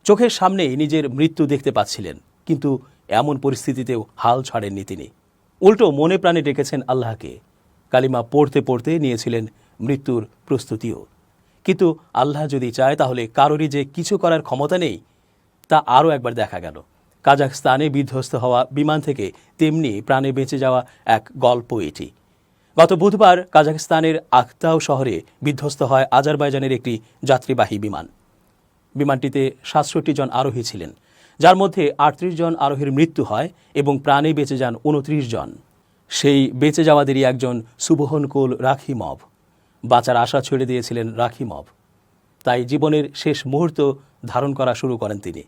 চোখের সামনেই নিজের মৃত্যু দেখতে পাচ্ছিলেন, কিন্তু এমন পরিস্থিতিতেও হাল ছাড়েননি তিনি। উল্টো মনে প্রাণে ডেকেছেন আল্লাহকে। কালিমা পড়তে পড়তে নিয়েছিলেন মৃত্যুর প্রস্তুতিও। কিন্তু আল্লাহ যদি চায় তাহলে কারোরই যে কিছু করার ক্ষমতা নেই তা আরও একবার দেখা গেল। কাজাখস্তানে বিধ্বস্ত হওয়া বিমান থেকে তেমনি প্রাণে বেঁচে যাওয়া এক গল্প এটি। গত বুধবার কাজাখস্তানের আখতাউ শহরে বিধ্বস্ত হয় আজারবাইজানের একটি যাত্রীবাহী বিমান। বিমানটিতে ৬৭ জন আরোহী ছিলেন, যার মধ্যে ৩৮ জন আরোহীর মৃত্যু হয় এবং প্রাণে বেঁচে যান ২৯ জন। সেই বেঁচে যাওয়াদেরই একজন সুবহনকুল রাখিমভ। বাঁচার আশা ছেড়ে দিয়েছিলেন রাখিমভ, তাই জীবনের শেষ মুহূর্ত ধারণ করা শুরু করেন তিনি।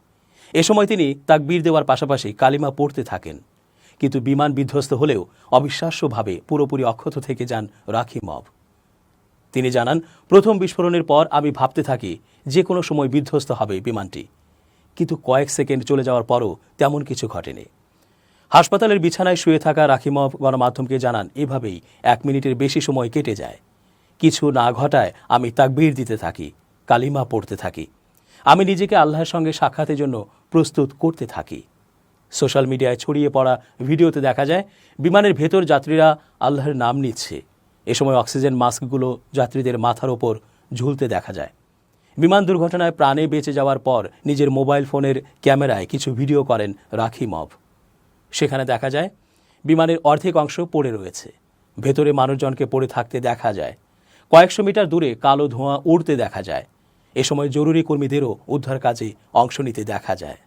এ সময় তিনি তাকবীর দেওয়ার পাশাপাশি কালিমা পড়তে থাকেন। কিন্তু বিমান বিধ্বস্ত হলেও অবিশ্বাস্যভাবে পুরোপুরি অক্ষত থেকে যান রাখিমভ। তিনি জানান, প্রথম বিস্ফোরণের পর আমি ভাবতে থাকি যে কোনো সময় বিধ্বস্ত হবে বিমানটি, কিন্তু কয়েক সেকেন্ড চলে যাওয়ার পরও তেমন কিছু ঘটেনি। হাসপাতালের বিছানায় শুয়ে থাকা রাখিমভ গণমাধ্যমকে জানান, এভাবেই ১ মিনিটের বেশি সময় কেটে যায়। কিছু না ঘটায় আমি তাকবীর দিতে থাকি, কালিমা পড়তে থাকি। আমি নিজেকে আল্লাহর সঙ্গে সাক্ষাতের জন্য প্রস্তুত করতে থাকি। সোশ্যাল মিডিয়ায় ছড়িয়ে পড়া ভিডিওতে দেখা যায় বিমানের ভেতর যাত্রীরা আল্লাহর নাম নিচ্ছে। এ সময় অক্সিজেন মাস্কগুলো যাত্রীদের মাথার ওপর ঝুলতে দেখা যায়। বিমান দুর্ঘটনায় প্রাণে বেঁচে যাওয়ার পর নিজের মোবাইল ফোনের ক্যামেরায় কিছু ভিডিও করেন রাখিমভ। সেখানে দেখা যায় বিমানের অর্ধেক অংশ পড়ে রয়েছে। ভেতরে মানুষজনকে পড়ে থাকতে দেখা যায়। কয়েকশো মিটার দূরে কালো ধোঁয়া উড়তে দেখা যায়। এ সময় জরুরি কর্মীদেরও উদ্ধার কাজে অংশ নিতে দেখা যায়।